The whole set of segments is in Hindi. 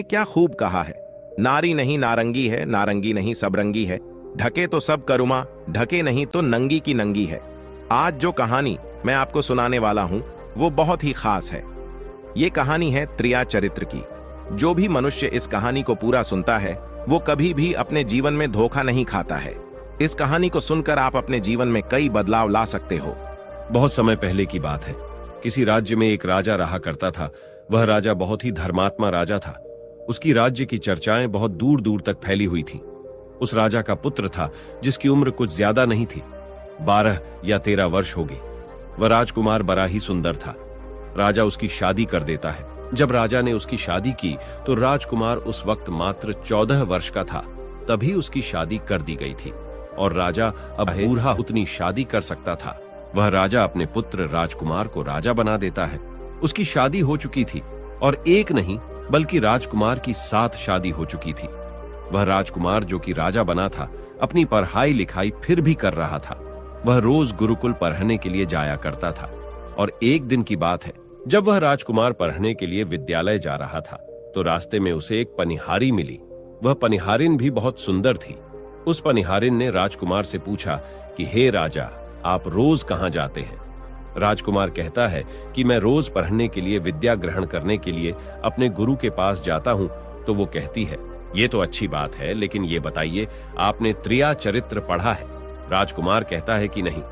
क्या खूब कहा है, नारी नहीं नारंगी है, नारंगी नहीं सबरंगी है, ढके तो सब करुमा, ढके नहीं तो नंगी की नंगी है। आज जो कहानी मैं आपको सुनाने वाला हूं वो बहुत ही खास है। ये कहानी है त्रिया चरित्र की। जो भी मनुष्य इस कहानी को पूरा सुनता है वो कभी भी अपने जीवन में धोखा नहीं खाता है। इस कहानी को सुनकर आप अपने जीवन में कई बदलाव ला सकते हो। बहुत समय पहले की बात है। किसी राज्य में एक राजा रहा करता था। वह राजा बहुत ही धर्मात्मा राजा था। उसकी राज्य की चर्चाएं बहुत दूर दूर तक फैली हुई थीं। उस राजा का पुत्र था जिसकी उम्र कुछ ज्यादा नहीं थी, 12 या 13 वर्ष होगी। वह राजकुमार बड़ा ही सुंदर था। राजा उसकी शादी कर देता है। जब राजा ने उसकी शादी की तो राजकुमार उस वक्त मात्र 14 वर्ष का था। तभी उसकी शादी कर दी गई थी और राजा अब बूढ़ा उतनी शादी कर सकता था। वह राजा अपने पुत्र राजकुमार को राजा बना देता है। उसकी शादी हो चुकी थी और एक नहीं बल्कि राजकुमार की 7 शादी हो चुकी थी। वह राजकुमार जो कि राजा बना था अपनी पढ़ाई लिखाई फिर भी कर रहा था। वह रोज गुरुकुल पढ़ने के लिए जाया करता था और एक दिन की बात है, जब वह राजकुमार पढ़ने के लिए विद्यालय जा रहा था तो रास्ते में उसे एक पनिहारी मिली। वह पनिहारिन भी बहुत सुंदर थी। उस पनिहारिन ने राजकुमार से पूछा कि हे राजा, आप रोज कहां जाते हैं? राजकुमार कहता है कि मैं रोज पढ़ने के लिए विद्या ग्रहण करने के लिए अपने गुरु के पास जाता हूं। तो वो कहती है, ये तो अच्छी बात है, लेकिन ये बताइए आपने त्रिया चरित्र पढ़ा है? राजकुमार कहता है कि नहीं,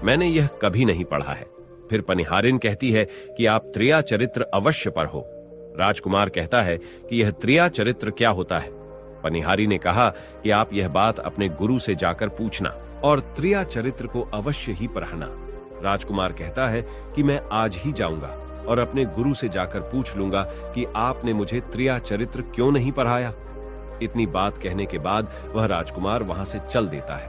मैंने यह कभी नहीं पढ़ा है। फिर पनिहारिन कहती है कि आप त्रिया चरित्र अवश्य पढ़ो। राजकुमार कहता है कि यह त्रिया चरित्र क्या होता है? पनिहारी ने कहा कि आप यह बात अपने गुरु से जाकर पूछना और त्रिया चरित्र को अवश्य ही पढ़ना। राजकुमार कहता है कि मैं आज ही जाऊंगा और अपने गुरु से जाकर पूछ लूंगा कि आपने मुझे त्रिया चरित्र क्यों नहीं पढ़ाया। इतनी बात कहने के बाद वह राजकुमार वहां से चल देता है।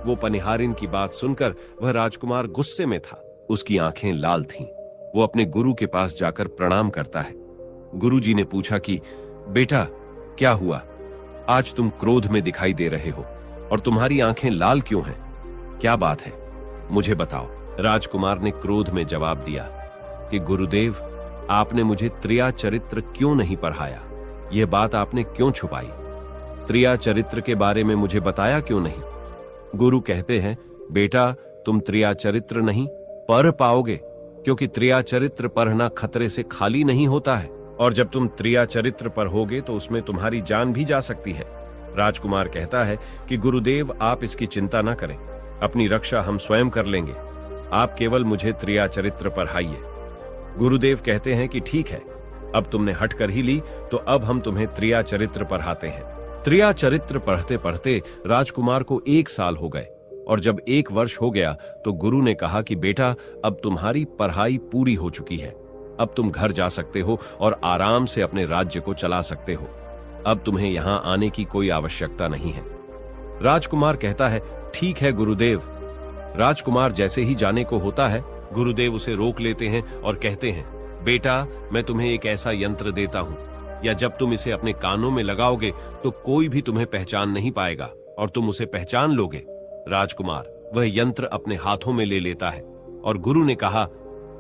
वो पनिहारिन की बात सुनकर वह राजकुमार गुस्से में था। उसकी आंखें लाल थीं। वो अपने गुरु के पास जाकर प्रणाम करता है। गुरुजी ने पूछा कि बेटा, क्या हुआ? आज तुम क्रोध में दिखाई दे रहे हो और तुम्हारी आंखें लाल क्यों हैं? क्या बात है, मुझे बताओ। राजकुमार ने क्रोध में जवाब दिया कि गुरुदेव, आपने मुझे त्रिया चरित्र क्यों नहीं पढ़ाया? यह बात आपने क्यों छुपाई? त्रिया चरित्र के बारे में मुझे बताया क्यों नहीं? गुरु कहते हैं, बेटा, तुम त्रिया चरित्र नहीं पढ़ पाओगे, क्योंकि त्रिया चरित्र पढ़ना खतरे से खाली नहीं होता है और जब तुम त्रिया चरित्र पढ़ोगे तो उसमें तुम्हारी जान भी जा सकती है। राजकुमार कहता है कि गुरुदेव, आप इसकी चिंता न करें, अपनी रक्षा हम स्वयं कर लेंगे। आप केवल मुझे त्रिया चरित्र पढ़ाइए। गुरुदेव कहते हैं कि ठीक है, अब तुमने हट कर ही ली तो अब हम तुम्हें त्रिया चरित्र पढ़ाते हैं। त्रिया चरित्र पढ़ते पढ़ते राजकुमार को 1 साल हो गए और जब 1 वर्ष हो गया तो गुरु ने कहा कि बेटा, अब तुम्हारी पढ़ाई पूरी हो चुकी है। अब तुम घर जा सकते हो और आराम से अपने राज्य को चला सकते हो। अब तुम्हें यहाँ आने की कोई आवश्यकता नहीं है। राजकुमार कहता है, ठीक है गुरुदेव। राजकुमार जैसे ही जाने को होता है, गुरुदेव उसे रोक लेते हैं और कहते हैं, बेटा, मैं तुम्हें एक ऐसा यंत्र देता हूं, या जब तुम इसे अपने कानों में लगाओगे तो कोई भी तुम्हें पहचान नहीं पाएगा और तुम उसे पहचान लोगे। राजकुमार वह यंत्र अपने हाथों में ले लेता है और गुरु ने कहा,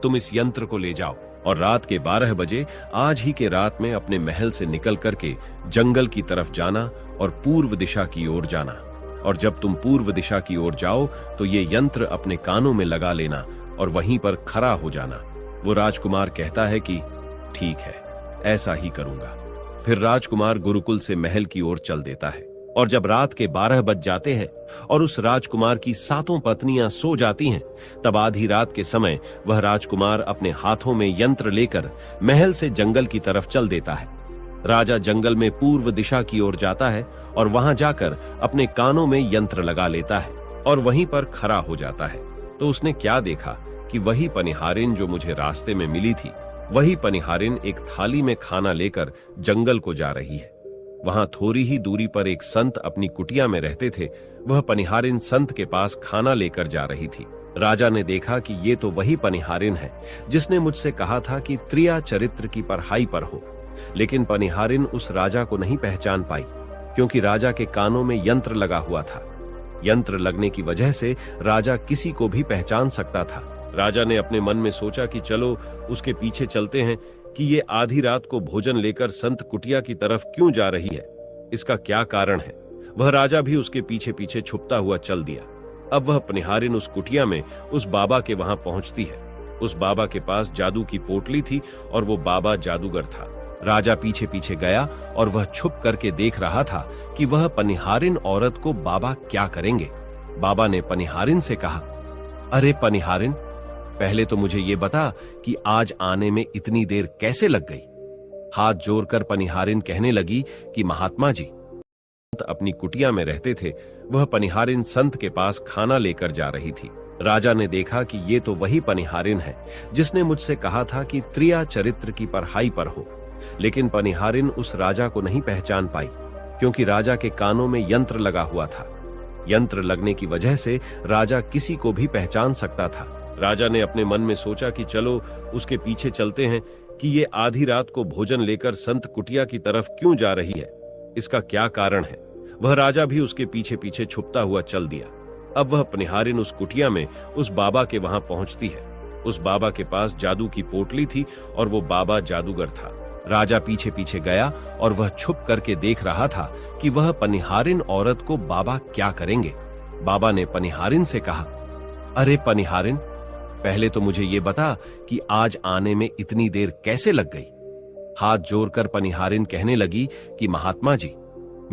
तुम इस यंत्र को ले जाओ और रात के 12 बजे आज ही के रात में अपने महल से निकल करके जंगल की तरफ जाना और पूर्व दिशा की ओर जाना। और जब तुम पूर्व दिशा की ओर जाओ तो ये यंत्र अपने कानों में लगा लेना और वहीं पर खड़ा हो जाना। वो राजकुमार कहता है कि ठीक है, ऐसा ही करूंगा। फिर राजकुमार गुरुकुल से महल की ओर चल देता है और जब रात के 12 बज जाते हैं और उस राजकुमार की 7 पत्नियां सो जाती हैं, तब आधी रात के समय वह राजकुमार अपने हाथों में यंत्र लेकर महल से जंगल की तरफ चल देता है। राजा जंगल में पूर्व दिशा की ओर जाता है और वहां जाकर अपने कानों में यंत्र लगा लेता है और वहीं पर खड़ा हो जाता है। तो उसने क्या देखा कि वही पनिहारिन जो मुझे रास्ते में मिली थी, वही पनिहारिन एक थाली में खाना लेकर जंगल को जा रही है। वहां थोड़ी ही दूरी पर एक संत अपनी कुटिया में रहते थे। वह पनिहारिन संत के पास खाना लेकर जा रही थी। राजा ने देखा कि ये तो वही पनिहारिन है जिसने मुझसे कहा था कि त्रिया चरित्र की पढ़ाई पर हो। लेकिन पनिहारिन उस राजा को नहीं पहचान पाई, क्योंकि राजा के कानों में यंत्र लगा हुआ था। यंत्र लगने की वजह से राजा किसी को भी पहचान सकता था। राजा ने अपने मन में सोचा कि चलो उसके पीछे चलते हैं, कि ये आधी रात को भोजन लेकर संत कुटिया की तरफ क्यों जा रही है, इसका क्या कारण है। वह राजा भी उसके पीछे पीछे छुपता हुआ चल दिया। अब वह पनिहारिन उस कुटिया में उस बाबा के वहां पहुंचती है। उस बाबा के पास जादू की पोटली थी और वो बाबा जादूगर था। राजा पीछे पीछे गया और वह छुप करके देख रहा था कि वह पनिहारिन औरत को बाबा क्या करेंगे। बाबा ने पनिहारिन से कहा, अरे पनिहारिन, पहले तो मुझे ये बता कि आज आने में इतनी देर कैसे लग गई। हाथ जोड़कर पनिहारिन कहने लगी कि महात्मा जी, अपनी कुटिया में रहते थे, वह पनिहारिन संत के पास खाना लेकर जा रही थी। राजा ने देखा कि ये तो वही पनिहारिन है जिसने मुझसे कहा था कि त्रिया चरित्र की पढ़ाई पर हो। लेकिन पनिहारिन उस राजा को नहीं पहचान पाई, क्योंकि राजा के कानों में यंत्र लगा हुआ था। यंत्र लगने की वजह से राजा किसी को भी पहचान सकता था। राजा ने अपने मन में सोचा कि चलो उसके पीछे चलते हैं कि ये आधी रात को भोजन लेकर संत कुटिया की तरफ क्यों जा रही है, इसका क्या कारण है। वह राजा भी उसके पीछे पीछे छुपता हुआ चल दिया। अब वह पनिहारिन उस कुटिया में उस बाबा के वहां पहुंचती है। उस बाबा के पास जादू की पोटली थी और वो बाबा जादूगर था। राजा पीछे पीछे गया और वह छुप करके देख रहा था कि वह पनिहारिन औरत को बाबा क्या करेंगे। बाबा ने पनिहारिन से कहा, अरे पनिहारिन, पहले तो मुझे ये बता कि आज आने में इतनी देर कैसे लग गई। हाथ जोड़कर पनिहारिन कहने लगी कि महात्मा जी,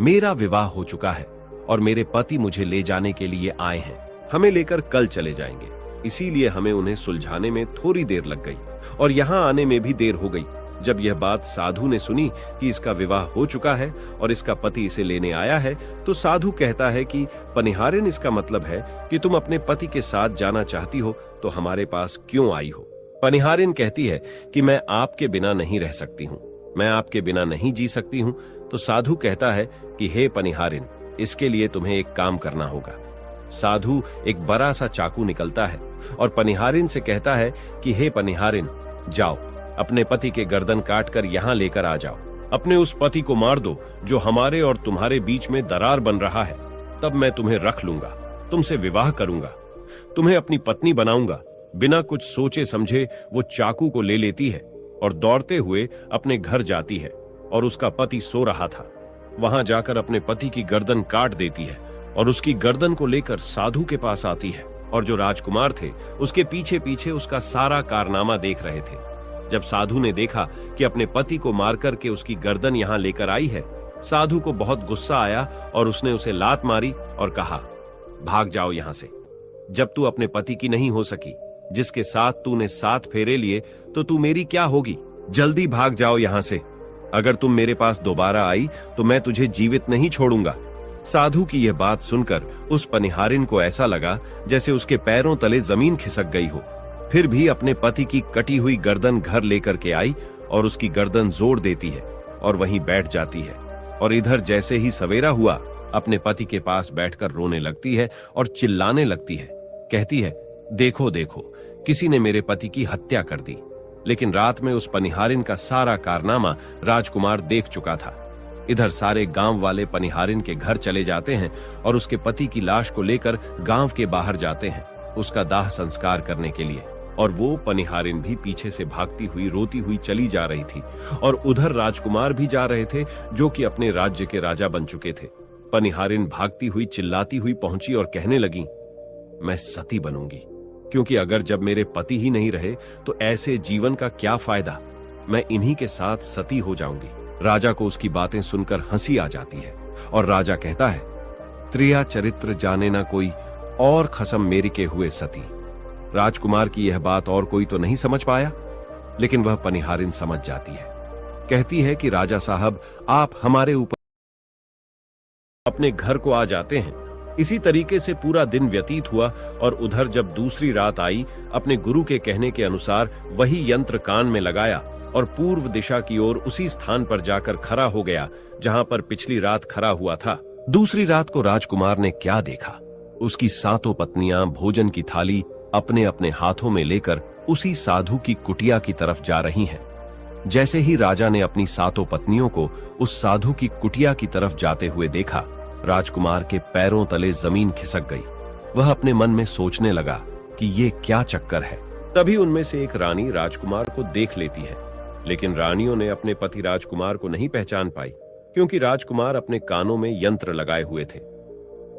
मेरा विवाह हो चुका है और मेरे पति मुझे ले जाने के लिए आए हैं। हमें लेकर कल चले जाएंगे, इसीलिए हमें उन्हें सुलझाने में थोड़ी देर लग गई और यहाँ आने में भी देर हो गई। जब यह बात साधु ने सुनी कि इसका विवाह हो चुका है और इसका पति इसे लेने आया है, तो साधु कहता है कि पनिहारिन, इसका मतलब है कि तुम अपने पति के साथ जाना चाहती हो, तो हमारे पास क्यों आई हो। पनिहारिन कहती है कि मैं आपके बिना नहीं रह सकती हूँ, मैं आपके बिना नहीं जी सकती हूँ। तो साधु कहता है कि हे पनिहारिन, इसके लिए तुम्हें एक काम करना होगा। साधु एक बड़ा सा चाकू निकलता है और पनिहारिन से कहता है कि हे पनिहारिन, जाओ अपने पति के गर्दन काटकर यहाँ लेकर आ जाओ। अपने उस पति को मार दो जो हमारे और तुम्हारे बीच में दरार बन रहा है, तब मैं तुम्हें रख लूंगा, तुमसे विवाह करूंगा, तुम्हें अपनी पत्नी बनाऊंगा। बिना कुछ सोचे समझे वो चाकू को ले लेती है और दौड़ते हुए अपने घर जाती है और उसका पति सो रहा था। वहां जाकर अपने पति की गर्दन काट देती है और उसकी गर्दन को लेकर साधु के पास आती है और जो राजकुमार थे उसके पीछे पीछे उसका सारा कारनामा देख रहे थे। जब साधु ने देखा कि अपने पति को मार करके उसकी गर्दन यहां लेकर आई है, साधु को बहुत गुस्सा आया और उसने उसे लात मारी और कहा, भाग जाओ यहां से। जब तू अपने पति की नहीं हो सकी, जिसके साथ तूने 7 फेरे लिए, तो तू मेरी क्या होगी। जल्दी भाग जाओ यहां से। अगर तुम मेरे पास दोबारा आई तो मैं तुझे जीवित नहीं छोड़ूंगा। साधु की यह बात सुनकर उस पनिहारिन को ऐसा लगा जैसे उसके पैरों तले जमीन खिसक गई हो। फिर भी अपने पति की कटी हुई गर्दन घर लेकर के आई और उसकी गर्दन जोड़ देती है और वहीं बैठ जाती है। और इधर जैसे ही सवेरा हुआ, अपने पति के पास बैठकर रोने लगती है और चिल्लाने लगती है। कहती है, देखो देखो, किसी ने मेरे पति की हत्या कर दी। लेकिन रात में उस पनिहारिन का सारा कारनामा राजकुमार देख चुका था। इधर सारे गांव वाले पनिहारिन के घर चले जाते हैं और उसके पति की लाश को लेकर गांव के बाहर जाते हैं उसका दाह संस्कार करने के लिए। और वो पनिहारिन भी पीछे से भागती हुई रोती हुई चली जा रही थी और उधर राजकुमार भी जा रहे थे, जो कि अपने राज्य के राजा बन चुके थे। पनिहारिन भागती हुई चिल्लाती हुई पहुंची और कहने लगी, मैं सती बनूंगी, क्योंकि अगर जब मेरे पति ही नहीं रहे तो ऐसे जीवन का क्या फायदा। मैं इन्हीं के साथ सती हो जाऊंगी। राजा को उसकी बातें सुनकर हंसी आ जाती है और राजा कहता है, त्रिया चरित्र जाने ना कोई और खसम मेरी के हुए सती। राजकुमार की यह बात और कोई तो नहीं समझ पाया, लेकिन वह पनिहारिन समझ जाती है। कहती है कि राजा साहब, आप हमारे ऊपर अपने घर को आ जाते हैं। इसी तरीके से पूरा दिन व्यतीत हुआ और उधर जब दूसरी रात आई, अपने गुरु के कहने के अनुसार वही यंत्र कान में लगाया और पूर्व दिशा की ओर उसी स्थान पर जाकर खड़ा हो गया जहां पर पिछली रात खड़ा हुआ था। दूसरी रात को राजकुमार ने क्या देखा, उसकी 7 पत्नियां भोजन की थाली अपने अपने हाथों में लेकर उसी साधु की कुटिया की तरफ जा रही हैं। जैसे ही राजा ने अपनी 7 पत्नियों को उस साधु की कुटिया की तरफ जाते हुए देखा, राजकुमार के पैरों तले जमीन खिसक गई। वह अपने मन में सोचने लगा कि ये क्या चक्कर है। तभी उनमें से एक रानी राजकुमार को देख लेती है लेकिन रानियों ने अपने पति राजकुमार को नहीं पहचान पाई, क्योंकि राजकुमार अपने कानों में यंत्र लगाए हुए थे।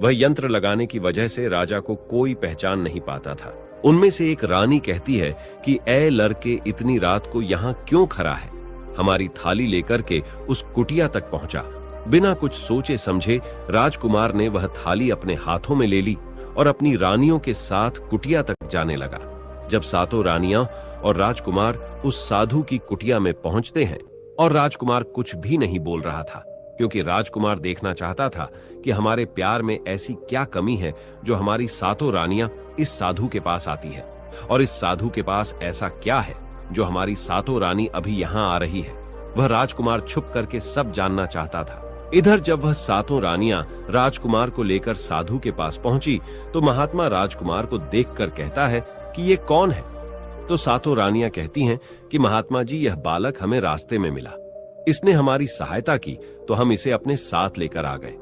वह यंत्र लगाने की वजह से राजा को कोई पहचान नहीं पाता था। उनमें से एक रानी कहती है कि ए लड़के, इतनी रात को यहाँ क्यों खड़ा है? हमारी थाली लेकर के उस कुटिया तक पहुंचा। बिना कुछ सोचे समझे राजकुमार ने वह थाली अपने हाथों में ले ली और अपनी रानियों के साथ कुटिया तक जाने लगा। जब सातों रानियां और राजकुमार उस साधु की कुटिया में पहुंचते हैं, और राजकुमार कुछ भी नहीं बोल रहा था, क्योंकि राजकुमार देखना चाहता था कि हमारे प्यार में ऐसी क्या कमी है जो हमारी सातों रानियां इस साधु के पास आती है, और इस साधु के पास ऐसा क्या है जो हमारी सातों रानी अभी यहाँ आ रही है। वह राजकुमार छुप करके सब जानना चाहता था। इधर जब वह सातों रानियां राजकुमार को लेकर साधु के पास पहुंची, तो महात्मा राजकुमार को देखकर कहता है कि ये कौन है? तो सातों रानियां कहती हैं कि महात्मा जी, यह बालक हमें रास्ते में मिला, इसने हमारी सहायता की तो हम इसे अपने साथ लेकर आ गए।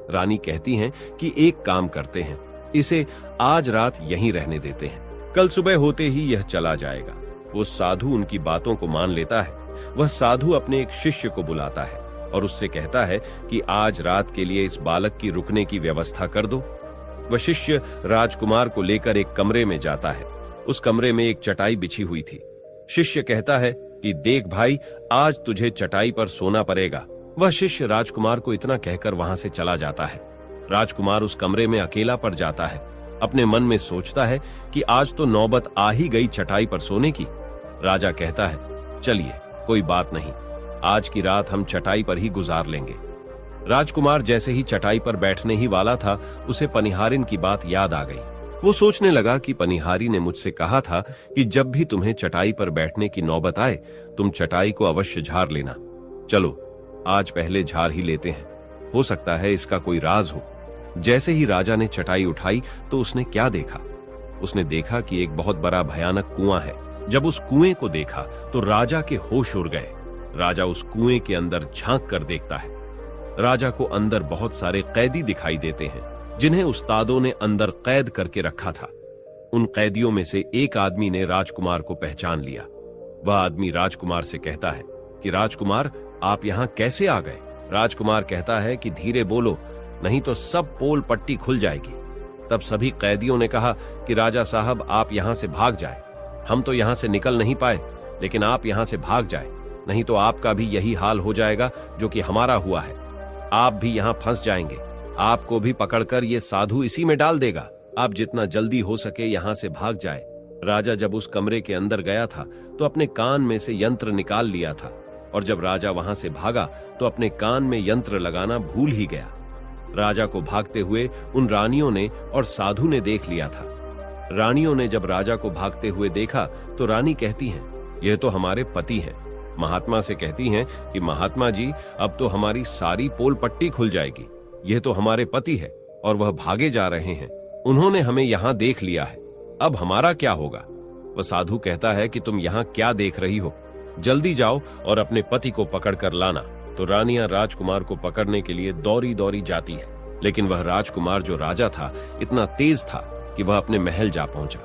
रानी कहती हैं कि एक काम करते हैं, इसे आज रात यहीं रहने देते हैं, कल सुबह होते ही यह चला जाएगा। वो साधु उनकी बातों को मान लेता है। वह साधु अपने एक शिष्य को बुलाता है और उससे कहता है कि आज रात के लिए इस बालक की रुकने की व्यवस्था कर दो। वह शिष्य राजकुमार को लेकर एक कमरे में जाता है। उस कमरे में एक चटाई बिछी हुई थी। शिष्य कहता है कि देख भाई, आज तुझे चटाई पर सोना पड़ेगा। वह शिष्य राजकुमार को इतना कहकर वहां से चला जाता है। राजकुमार उस कमरे में अकेला पड़ जाता है। अपने मन में सोचता है कि आज तो नौबत आ ही गई चटाई पर सोने की। राजा कहता है, चलिए कोई बात नहीं, आज की रात हम चटाई पर ही गुजार लेंगे। राजकुमार जैसे ही चटाई पर बैठने ही वाला था, उसे पनिहारिन की बात याद आ गई। वो सोचने लगा कि पनिहारी ने मुझसे कहा था कि जब भी तुम्हें चटाई पर बैठने की नौबत आए, तुम चटाई को अवश्य झाड़ लेना। चलो आज पहले झाड़ ही लेते हैं, हो सकता है इसका कोई राज हो। जैसे ही राजा ने चटाई उठाई तो उसने क्या देखा? उसने देखा कि एक बहुत बड़ा भयानक कुआं है। जब उस कुएं को देखा तो राजा के होश उड़ गए। राजा उस कुएं के अंदर झांक कर देखता है। राजा को अंदर बहुत सारे कैदी दिखाई देते हैं, जिन्हें उस्तादों ने अंदर कैद करके रखा था। उन कैदियों में से एक आदमी ने राजकुमार को पहचान लिया। वह आदमी राजकुमार से कहता है कि राजकुमार, आप यहां कैसे आ गए? राजकुमार कहता है कि धीरे बोलो, नहीं तो सब पोल पट्टी खुल जाएगी। तब सभी कैदियों ने कहा कि राजा साहब, आप यहां से भाग जाए। हम तो यहां से निकल नहीं पाए, लेकिन आप यहां से भाग जाए, नहीं तो आपका भी यही हाल हो जाएगा जो कि हमारा हुआ है। आप भी यहां फंस जाएंगे, आपको भी पकड़कर ये साधु इसी में डाल देगा। आप जितना जल्दी हो सके यहां से भाग जाए। राजा जब उस कमरे के अंदर गया था तो अपने कान में से यंत्र निकाल लिया था, और जब राजा वहां से भागा तो अपने कान में यंत्र लगाना भूल ही गया। राजा को भागते हुए उन रानियों ने और साधु ने देख लिया था। रानियों ने जब राजा को भागते हुए देखा तो रानी कहती हैं, यह तो हमारे पति हैं। महात्मा से कहती हैं कि महात्मा जी, अब तो हमारी सारी पोल पट्टी खुल जाएगी। यह तो हमारे पति है और वह भागे जा रहे हैं। उन्होंने हमें यहां देख लिया है, अब हमारा क्या होगा? वह साधु कहता है कि तुम यहां क्या देख रही हो, जल्दी जाओ और अपने पति को पकड़ कर लाना। तो रानियां राजकुमार को पकड़ने के लिए दौड़ी दौड़ी जाती है, लेकिन वह राजकुमार जो राजा था इतना तेज था कि वह अपने महल जा पहुंचा,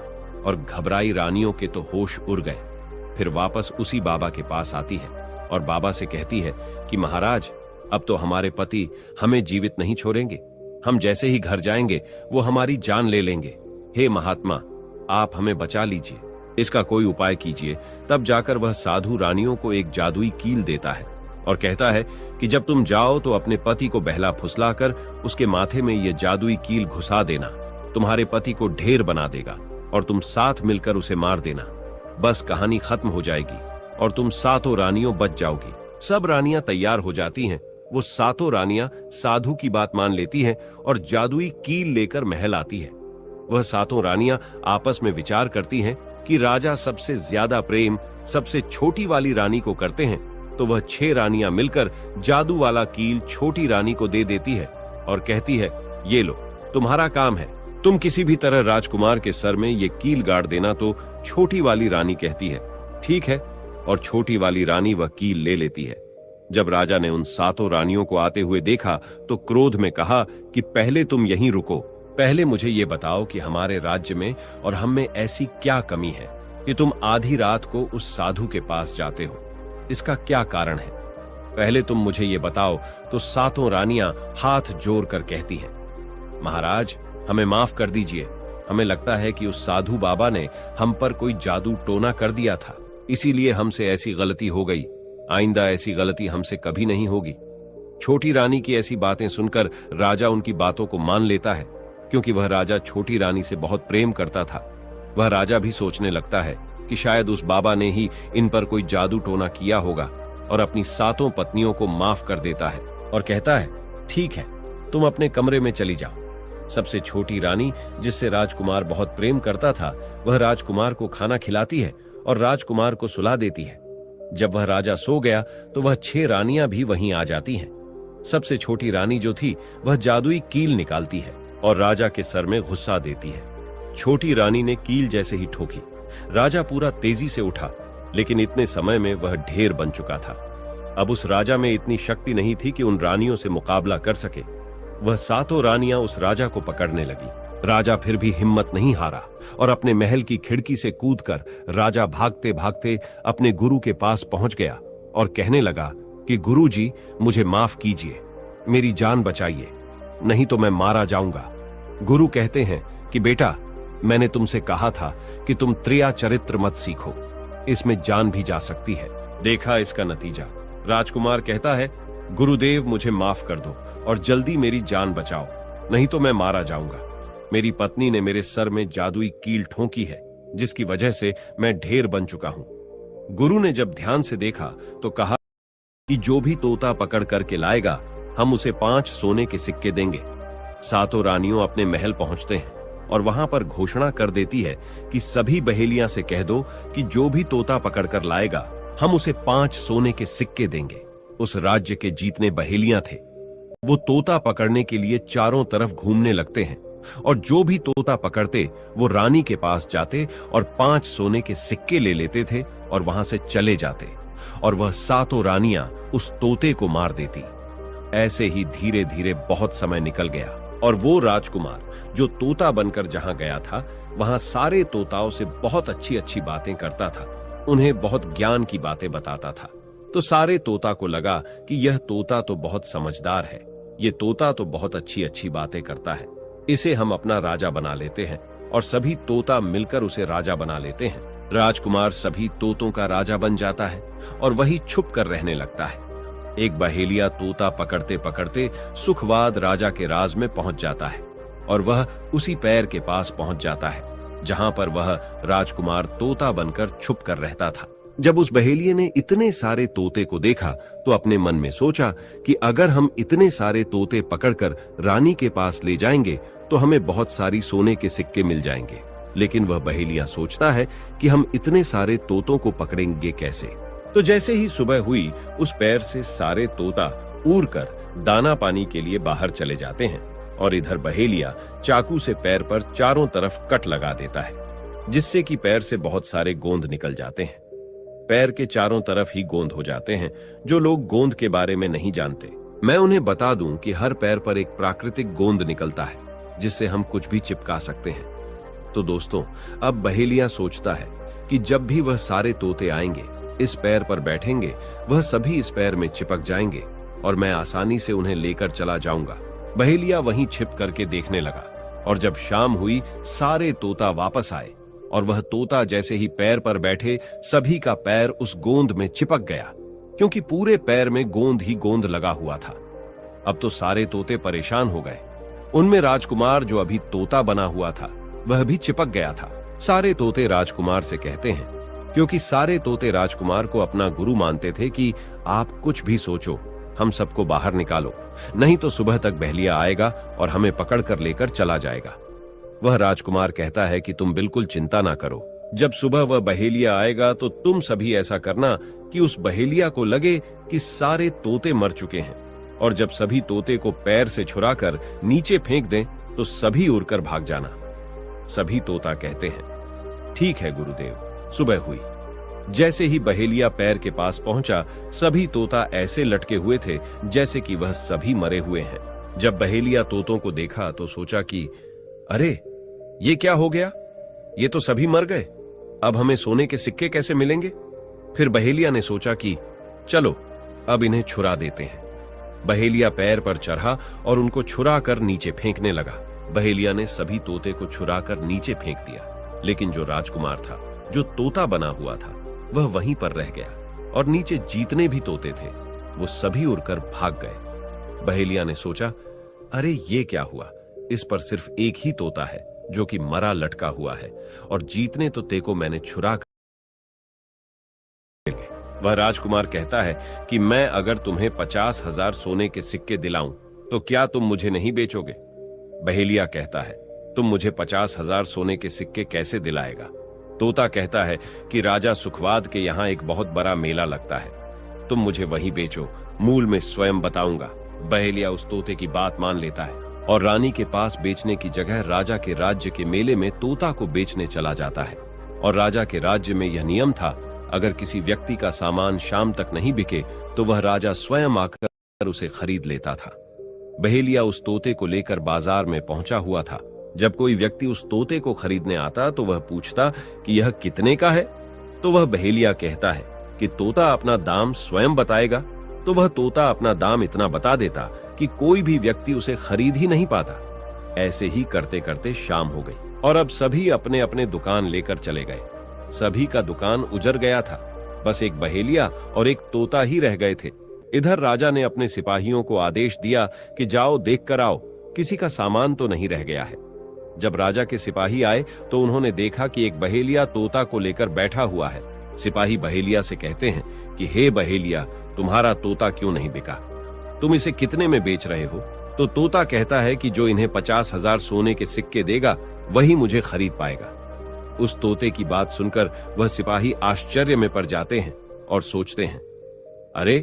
और घबराई रानियों के तो होश उड़ गए। फिर वापस उसी बाबा के पास आती है और बाबा से कहती है कि महाराज, अब तो हमारे पति हमें जीवित नहीं छोड़ेंगे। हम जैसे ही घर जाएंगे वो हमारी जान ले लेंगे। हे महात्मा, आप हमें बचा लीजिए, इसका कोई उपाय कीजिए। तब जाकर वह साधु रानियों को एक जादुई कील देता है और कहता है कि जब तुम जाओ तो अपने पति को बहला फुसलाकर उसके माथे में यह जादुई कील घुसा देना। तुम्हारे पति को ढेर बना देगा और तुम साथ मिलकर उसे मार देना। बस कहानी खत्म हो जाएगी और तुम सातों रानियों बच जाओगी। सब रानियां तैयार हो जाती हैं। वो सातों रानियां साधु की बात मान लेती हैं और जादुई कील लेकर महल आती है। वह सातों रानियां आपस में विचार करती हैं कि राजा सबसे ज्यादा प्रेम सबसे छोटी वाली रानी को करते हैं, तो वह 6 रानियां मिलकर जादू वाला कील छोटी रानी को दे देती है और कहती है, ये लो, तुम्हारा काम है, तुम किसी भी तरह राजकुमार के सर में ये कील गाड़ देना। तो छोटी वाली रानी कहती है, ठीक है, और छोटी वाली रानी वह कील ले लेती है। जब राजा ने उन सातों रानियों को आते हुए देखा तो क्रोध में कहा कि पहले तुम यहीं रुको, पहले मुझे ये बताओ कि हमारे राज्य में और हम में ऐसी क्या कमी है कि तुम आधी रात को उस साधु के पास जाते हो। इसका क्या कारण है? पहले तुम मुझे ये बताओ। तो सातों रानियां हाथ जोड़कर कहती हैं, महाराज हमें माफ कर दीजिए। हमें लगता है कि उस साधु बाबा ने हम पर कोई जादू टोना कर दिया था, इसीलिए हमसे ऐसी गलती हो गई। आइंदा ऐसी गलती हमसे कभी नहीं होगी। छोटी रानी की ऐसी बातें सुनकर राजा उनकी बातों को मान लेता है, क्योंकि वह राजा छोटी रानी से बहुत प्रेम करता था। वह राजा भी सोचने लगता है कि शायद उस बाबा ने ही इन पर कोई जादू टोना किया होगा, और अपनी सातों पत्नियों को माफ कर देता है और कहता है, ठीक है, तुम अपने कमरे में चली जाओ। सबसे छोटी रानी, जिससे राजकुमार बहुत प्रेम करता था, वह राजकुमार को खाना खिलाती है और राजकुमार को सुला देती है। जब वह राजा सो गया तो वह 6 रानियां भी वहीं आ जाती हैं। सबसे छोटी रानी जो थी वह जादुई कील निकालती है और राजा के सर में घुसा देती है। छोटी रानी ने कील जैसे ही ठोकी, राजा पूरा तेजी से उठा, लेकिन इतने समय में वह ढेर बन चुका था। अब उस राजा में इतनी शक्ति नहीं थी कि उन रानियों से मुकाबला कर सके। वह सातों रानियां उस राजा को पकड़ने लगी। राजा फिर भी हिम्मत नहीं हारा और अपने महल की खिड़की से कूदकर राजा भागते भागते अपने गुरु के पास पहुंच गया और कहने लगा कि गुरुजी, मुझे माफ कीजिए, मेरी जान बचाइए, नहीं तो मैं मारा जाऊंगा। गुरु कहते हैं कि बेटा, मैंने तुमसे कहा था कि तुम त्रिया चरित्र मत सीखो, इसमें जान भी जा सकती है। देखा इसका नतीजा। राजकुमार कहता है, गुरुदेव मुझे माफ कर दो और जल्दी मेरी जान बचाओ, नहीं तो मैं मारा जाऊंगा। मेरी पत्नी ने मेरे सर में जादुई कील ठोकी है, जिसकी वजह से मैं ढेर बन चुका हूं। गुरु ने जब ध्यान से देखा तो कहा कि जो भी तोता पकड़ करके लाएगा, हम उसे 5 सोने के सिक्के देंगे। सातों रानियों अपने महल पहुंचते हैं और वहां पर घोषणा कर देती है कि सभी बहेलियां से कह दो कि जो भी तोता पकड़कर लाएगा, हम उसे 5 सोने के सिक्के देंगे। उस राज्य के जितने बहेलियां थे, वो तोता पकड़ने के लिए चारों तरफ घूमने लगते हैं, और जो भी तोता पकड़ते वो रानी के पास जाते और 5 सोने के सिक्के ले लेते थे और वहां से चले जाते, और वह सातों रानियां उस तोते को मार देती। ऐसे ही धीरे धीरे बहुत समय निकल गया, और वो राजकुमार जो तोता बनकर जहां गया था, वहां सारे तोताओं से बहुत अच्छी अच्छी बातें करता था, उन्हें बहुत ज्ञान की बातें बताता था। तो सारे तोता को लगा कि यह तोता तो बहुत समझदार है, ये तोता तो बहुत अच्छी अच्छी बातें करता है, इसे हम अपना राजा बना लेते हैं। और सभी तोता मिलकर उसे राजा बना लेते हैं। राजकुमार सभी तोतों का राजा बन जाता है और वही छुप कर रहने लगता है। एक बहेलिया तोता पकड़ते पकड़ते सुखवाद राजा के राज में पहुंच जाता है, और वह उसी पैर के पास पहुंच जाता है जहां पर वह राजकुमार तोता बनकर छुप कर रहता था। जब उस बहेलिये ने इतने सारे तोते को देखा तो अपने मन में सोचा कि अगर हम इतने सारे तोते पकड़कर रानी के पास ले जाएंगे तो हमें बहुत सारी सोने के सिक्के मिल जाएंगे। लेकिन वह बहेलिया सोचता है कि हम इतने सारे तोतों को पकड़ेंगे कैसे। तो जैसे ही सुबह हुई, उस पैर से सारे तोता उड़ कर दाना पानी के लिए बाहर चले जाते हैं, और इधर बहेलिया चाकू से पैर पर चारों तरफ कट लगा देता है, जिससे कि पैर से बहुत सारे गोंद निकल जाते हैं। पैर के चारों तरफ ही गोंद हो जाते हैं। जो लोग गोंद के बारे में नहीं जानते, मैं उन्हें बता दूं कि हर पैर पर एक प्राकृतिक गोंद निकलता है, जिससे हम कुछ भी चिपका सकते हैं। तो दोस्तों, अब बहेलिया सोचता है कि जब भी वह सारे तोते आएंगे, इस पैर पर बैठेंगे, वह सभी इस पैर में चिपक जाएंगे और मैं आसानी से उन्हें लेकर चला जाऊंगा। बहेलिया वहीं छिप करके देखने लगा, और जब शाम हुई, सारे तोता वापस आए, और वह तोता जैसे ही पैर पर बैठे, सभी का पैर उस गोंद में चिपक गया, क्योंकि पूरे पैर में गोंद ही गोंद लगा हुआ था। अब तो सारे तोते परेशान हो गए। उनमें राजकुमार जो अभी तोता बना हुआ था, वह भी चिपक गया था। सारे तोते राजकुमार से कहते हैं, क्योंकि सारे तोते राजकुमार को अपना गुरु मानते थे, कि आप कुछ भी सोचो, हम सबको बाहर निकालो, नहीं तो सुबह तक बहेलिया आएगा और हमें पकड़ कर लेकर चला जाएगा। वह राजकुमार कहता है कि तुम बिल्कुल चिंता ना करो, जब सुबह वह बहेलिया आएगा तो तुम सभी ऐसा करना कि उस बहेलिया को लगे कि सारे तोते मर चुके हैं, और जब सभी तोते को पैर से छुड़ाकर नीचे फेंक दें तो सभी उड़कर भाग जाना। सभी तोता कहते हैं, ठीक है गुरुदेव। सुबह हुई। जैसे ही बहेलिया पैर के पास पहुंचा, सभी तोता ऐसे लटके हुए थे जैसे कि वह सभी मरे हुए हैं। जब बहेलिया तोतों को देखा तो सोचा कि अरे, ये क्या हो गया, ये तो सभी मर गए, अब हमें सोने के सिक्के कैसे मिलेंगे। फिर बहेलिया ने सोचा कि चलो अब इन्हें छुरा देते हैं। बहेलिया पैर पर चढ़ा और उनको छुरा कर नीचे फेंकने लगा। बहेलिया ने सभी तोते को छुरा कर नीचे फेंक दिया, लेकिन जो राजकुमार था, जो तोता बना हुआ था, वह वहीं पर रह गया और नीचे जितने भी तोते थे वो सभी उड़कर भाग गए। बहेलिया ने सोचा, अरे ये क्या हुआ, इस पर सिर्फ एक ही तोता है जो कि मरा लटका हुआ है और जितने तोते को मैंने छुरा कर। वह राजकुमार कहता है कि मैं अगर तुम्हें 50,000 सोने के सिक्के दिलाऊं तो क्या तुम मुझे नहीं बेचोगे? बहेलिया कहता है, तुम मुझे 50,000 सोने के सिक्के कैसे दिलाएगा? तोता कहता है कि राजा सुखवाद के यहाँ एक बहुत बड़ा मेला लगता है, तुम मुझे वहीं बेचो, मूल में स्वयं बताऊंगा। बहेलिया उस तोते की बात मान लेता है और रानी के पास बेचने की जगह राजा के राज्य के मेले में तोता को बेचने चला जाता है। और राजा के राज्य में यह नियम था, अगर किसी व्यक्ति का सामान शाम तक नहीं बिके तो वह राजा स्वयं आकर उसे खरीद लेता था। बहेलिया उस तोते को लेकर बाजार में पहुंचा हुआ था। जब कोई व्यक्ति उस तोते को खरीदने आता तो वह पूछता कि यह कितने का है, तो वह बहेलिया कहता है कि तोता अपना दाम स्वयं बताएगा। तो वह तोता अपना दाम इतना बता देता कि कोई भी व्यक्ति उसे खरीद ही नहीं पाता। ऐसे ही करते करते शाम हो गई और अब सभी अपने अपने दुकान लेकर चले गए। सभी का दुकान उजड़ गया था, बस एक बहेलिया और एक तोता ही रह गए थे। इधर राजा ने अपने सिपाहियों को आदेश दिया कि जाओ देख कर आओ, किसी का सामान तो नहीं रह गया है। जब राजा के सिपाही आए तो उन्होंने देखा कि एक बहेलिया तोता को लेकर बैठा हुआ है। सिपाही बहेलिया से कहते हैं कि हे बहेलिया, तुम्हारा तोता क्यों नहीं बिका? तुम इसे कितने में बेच रहे हो? तो तोता कहता है कि जो इन्हें 50,000 सोने के सिक्के देगा वही मुझे खरीद पाएगा। उस तोते की बात सुनकर वह सिपाही आश्चर्य में पड़ जाते हैं और सोचते हैं, अरे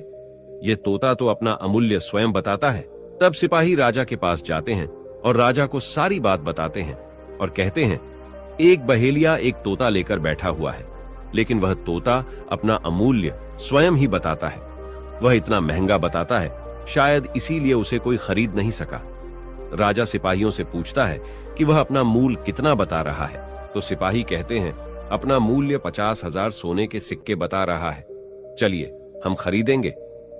ये तोता तो अपना अमूल्य स्वयं बताता है। तब सिपाही राजा के पास जाते हैं और राजा को सारी बात बताते हैं और कहते हैं, एक बहेलिया एक तोता लेकर बैठा हुआ है, लेकिन वह तोता अपना अमूल्य स्वयं ही बताता है। वह इतना महंगा बताता है, शायद इसीलिए उसे कोई खरीद नहीं सका। राजा सिपाहियों से पूछता है कि वह अपना मूल कितना बता रहा है, तो सिपाही कहते हैं, अपना मूल्य 50,000 सोने के सिक्के बता रहा है। चलिए हम खरीदेंगे,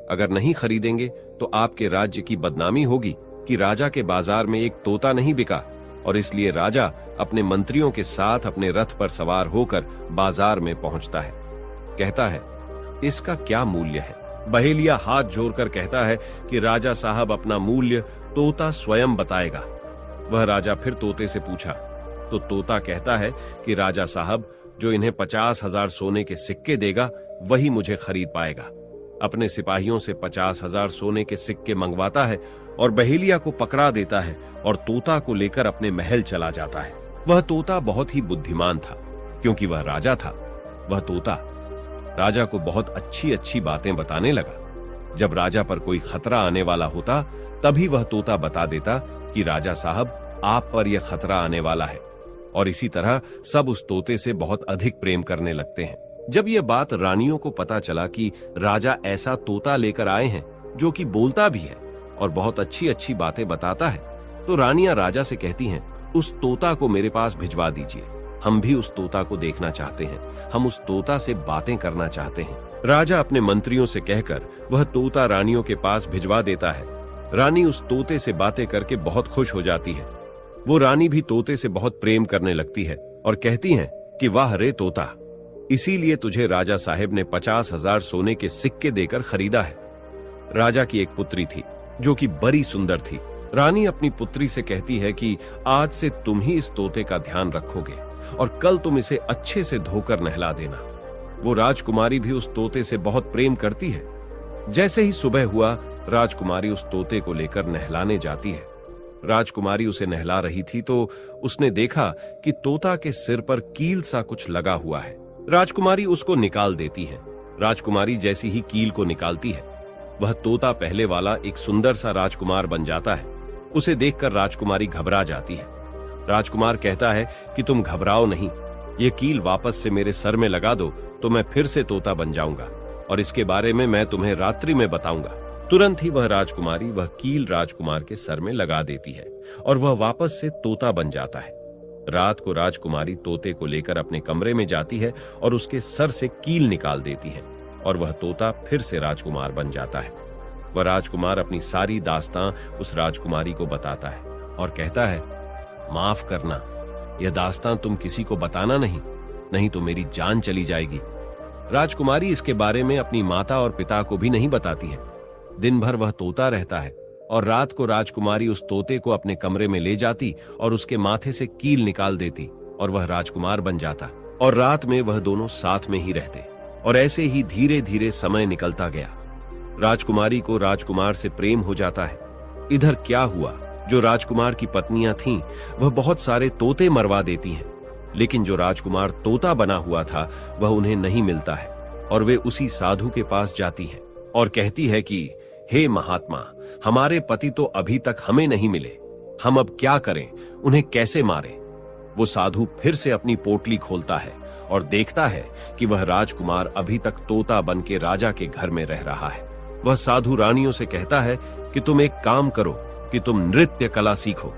अगर नहीं खरीदेंगे तो आपके राज्य की बदनामी होगी कि राजा के बाजार में एक तोता नहीं बिका। और इसलिए राजा अपने मंत्रियों के साथ अपने रथ पर सवार होकर बाजार में पहुंचता है। कहता है, इसका क्या मूल्य है? बहेलिया हाथ जोड़कर कहता है कि राजा साहब अपना मूल्य तोता स्वयं बताएगा। वह राजा फिर तोते से पूछा तो तोता कहता है कि राजा साहब जो इन्हें 50,000 सोने के सिक्के देगा वही मुझे खरीद पाएगा। अपने सिपाहियों से 50,000 सोने के सिक्के मंगवाता है और बहेलिया को पकड़ा देता है और तोता को लेकर अपने महल चला जाता है। वह तोता बहुत ही बुद्धिमान था, क्योंकि वह राजा था। वह तोता राजा को बहुत अच्छी अच्छी बातें बताने लगा। जब राजा पर कोई खतरा आने वाला होता तभी वह तोता बता देता कि राजा साहब आप पर यह खतरा आने वाला है, और इसी तरह सब उस तोते से बहुत अधिक प्रेम करने लगते हैं। जब यह बात रानियों को पता चला कि राजा ऐसा तोता लेकर आए हैं जो कि बोलता भी है और बहुत अच्छी अच्छी बातें बताता है, तो रानियां राजा से कहती हैं, उस तोता को मेरे पास भिजवा दीजिए, हम भी उस तोता को देखना चाहते हैं, हम उस तोता से बातें करना चाहते हैं। राजा अपने मंत्रियों से कहकर वह तोता रानियों के पास भिजवा देता है। रानी उस तोते से बातें करके बहुत खुश हो जाती है। वो रानी भी तोते से बहुत प्रेम करने लगती है और कहती हैं कि वाह रे तोता, इसीलिए तुझे राजा साहेब ने 50,000 सोने के सिक्के देकर खरीदा है। राजा की एक पुत्री थी जो कि बड़ी सुंदर थी। रानी अपनी पुत्री से कहती है कि आज से तुम ही इस तोते का ध्यान रखोगे और कल तुम इसे अच्छे से धोकर नहला देना। वो राजकुमारी भी उस तोते से बहुत प्रेम करती है। जैसे ही सुबह हुआ, राजकुमारी उस तोते को लेकर नहलाने जाती है। राजकुमारी उसे नहला रही थी तो उसने देखा कि तोता के सिर पर कील सा कुछ लगा हुआ है। राजकुमारी उसको निकाल देती है। राजकुमारी जैसी ही कील को निकालती है, वह तोता पहले वाला एक सुंदर सा राजकुमार बन जाता है। उसे देखकर राजकुमारी घबरा जाती है। राजकुमार कहता है कि तुम घबराओ नहीं, ये कील वापस से मेरे सर में लगा दो तो मैं फिर से तोता बन जाऊंगा, और इसके बारे में मैं तुम्हें रात्रि में बताऊंगा। तुरंत ही वह राजकुमारी वह कील राजकुमार के सर में लगा देती है और वह वापस से तोता बन जाता है। रात को राजकुमारी तोते को लेकर अपने कमरे में जाती है और उसके सर से कील निकाल देती है और वह तोता फिर से राजकुमार बन जाता है। वह राजकुमार अपनी सारी दास्तां उस राजकुमारी को बताता है और कहता है, माफ करना, यह दास्तां तुम किसी को बताना नहीं तो मेरी जान चली जाएगी। राजकुमारी इसके बारे में अपनी माता और पिता को भी नहीं बताती है। दिन भर वह तोता रहता है और रात को राजकुमारी उस तोते को अपने कमरे में ले जाती और उसके माथे से कील निकाल देती और वह राजकुमार बन जाता, और रात में वह दोनों साथ में ही रहते। और ऐसे ही धीरे धीरे समय निकलता गया। राजकुमारी को राजकुमार से प्रेम हो जाता है। इधर क्या हुआ, जो राजकुमार की पत्नियां थीं, वह बहुत सारे तोते मरवा देती हैं, लेकिन जो राजकुमार तोता बना हुआ था वह उन्हें नहीं मिलता है, और वे उसी साधु के पास जाती हैं और कहती है कि हे महात्मा, हमारे पति तो अभी तक हमें नहीं मिले, हम अब क्या करें, उन्हें कैसे मारें। वो साधु फिर से अपनी पोटली खोलता है और देखता है कि वह राजकुमार अभी तक तोता बन के राजा के घर में रह रहा है। वह साधु रानियों से कहता है कि तुम एक काम करो कि तुम नृत्य कला सीखो।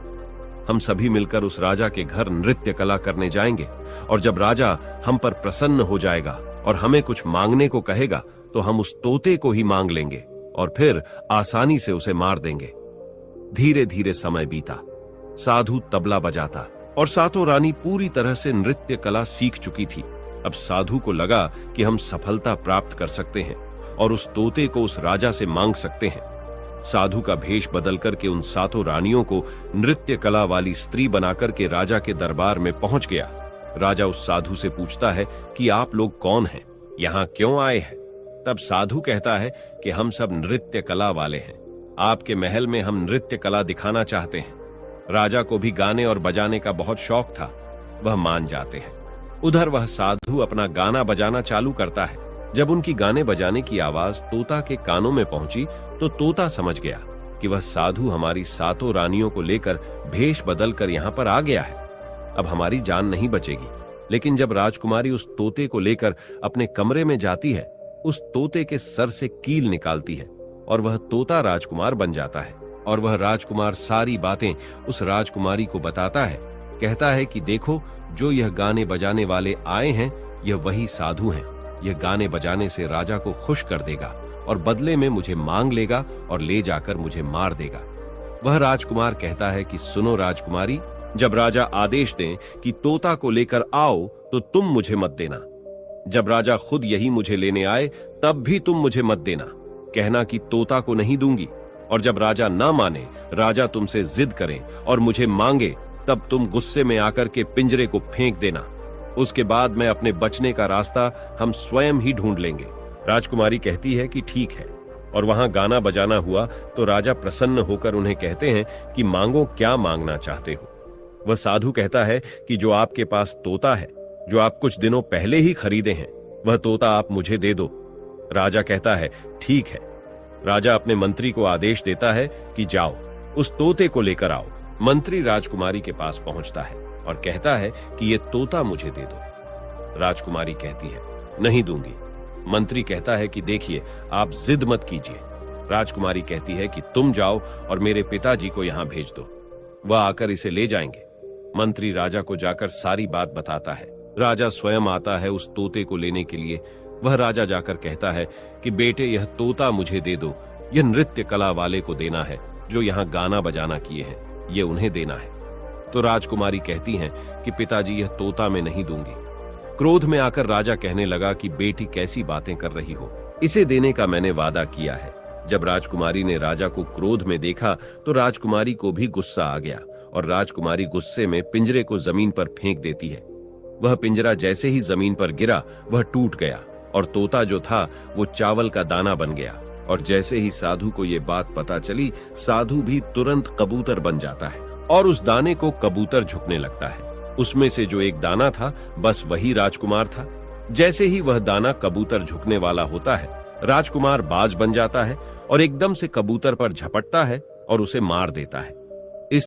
हम सभी मिलकर उस राजा के घर नृत्य कला करने जाएंगे, और जब राजा हम पर प्रसन्न हो जाएगा और हमें कुछ मांगने को कहेगा तो हम उस तोते को ही मांग लेंगे और फिर आसानी से उसे मार देंगे। धीरे धीरे समय बीता। साधु तबला बजाता और सातों रानी पूरी तरह से नृत्य कला सीख चुकी थी। अब साधु को लगा कि हम सफलता प्राप्त कर सकते हैं और उस तोते को उस राजा से मांग सकते हैं। साधु का भेष बदल करके उन सातों रानियों को नृत्य कला वाली स्त्री बनाकर के राजा के दरबार में पहुंच गया। राजा उस साधु से पूछता है कि आप लोग कौन हैं, यहाँ क्यों आए हैं। तब साधु कहता है कि हम सब नृत्य कला वाले हैं, आपके महल में हम नृत्य कला दिखाना चाहते हैं। राजा को भी गाने और बजाने का बहुत शौक था, वह मान जाते हैं। उधर वह साधु अपना गाना बजाना चालू करता है। जब उनकी गाने बजाने की आवाज तोता के कानों में पहुंची तो तोता समझ गया कि वह साधु हमारी सातों रानियों को लेकर भेष बदल कर यहाँ पर आ गया है, अब हमारी जान नहीं बचेगी। लेकिन जब राजकुमारी उस तोते को लेकर अपने कमरे में जाती है, उस तोते के सर से कील निकालती है और वह तोता राजकुमार बन जाता है। और वह राजकुमार सारी बातें उस राजकुमारी को बताता है। कहता है कि देखो, जो यह गाने बजाने वाले आए हैं, यह वही साधु हैं। यह गाने बजाने से राजा को खुश कर देगा और बदले में मुझे मांग लेगा और ले जाकर मुझे मार देगा। वह राजकुमार कहता है कि सुनो राजकुमारी, जब राजा आदेश दें कि तोता को लेकर आओ तो तुम मुझे मत देना। जब राजा खुद यही मुझे लेने आए तब भी तुम मुझे मत देना। कहना कि तोता को नहीं दूंगी, और जब राजा ना माने, राजा तुमसे जिद करें और मुझे मांगे, तब तुम गुस्से में आकर के पिंजरे को फेंक देना। उसके बाद मैं अपने बचने का रास्ता हम स्वयं ही ढूंढ लेंगे। राजकुमारी कहती है कि ठीक है, और वहां गाना बजाना हुआ तो राजा प्रसन्न होकर उन्हें कहते हैं कि मांगो, क्या मांगना चाहते हो। वह साधु कहता है कि जो आपके पास तोता है, जो आप कुछ दिनों पहले ही खरीदे हैं, वह तोता आप मुझे दे दो। राजा कहता है ठीक है। राजा अपने मंत्री को आदेश देता है कि जाओ, उस तोते को लेकर आओ। मंत्री राजकुमारी के पास पहुंचता है और कहता है कि ये तोता मुझे दे दो। राजकुमारी कहती है नहीं दूंगी। मंत्री कहता है कि देखिए, आप जिद मत कीजिए। राजकुमारी कहती है कि तुम जाओ और मेरे पिताजी को यहां भेज दो, वह आकर इसे ले जाएंगे। मंत्री राजा को जाकर सारी बात बताता है। राजा स्वयं आता है उस तोते को लेने के लिए। वह राजा जाकर कहता है कि बेटे, यह तोता मुझे दे दो, यह नृत्य कला वाले को देना है जो यहाँ गाना बजाना किए हैं, ये उन्हें देना है। तो राजकुमारी कहती हैं कि पिताजी, यह तोता मैं नहीं दूंगी। क्रोध में आकर राजा कहने लगा कि बेटी, कैसी बातें कर रही हो, इसे देने का मैंने वादा किया है। जब राजकुमारी ने राजा को क्रोध में देखा तो राजकुमारी को भी गुस्सा आ गया और राजकुमारी गुस्से में पिंजरे को जमीन पर फेंक देती है। वह पिंजरा जैसे ही जमीन पर गिरा वह टूट गया और तोता जो था वो चावल का दाना बन गया। और जैसे ही साधु को ये बात पता चली, साधु भी तुरंत कबूतर बन जाता है और उस दाने को कबूतर झुकने लगता है। उसमें से जो एक दाना था, बस वही राजकुमार था। जैसे ही वह दाना कबूतर झुकने वाला होता है, राजकुमार बाज बन जाता है और एकदम से कबूतर पर झपटता है और उसे मार देता है।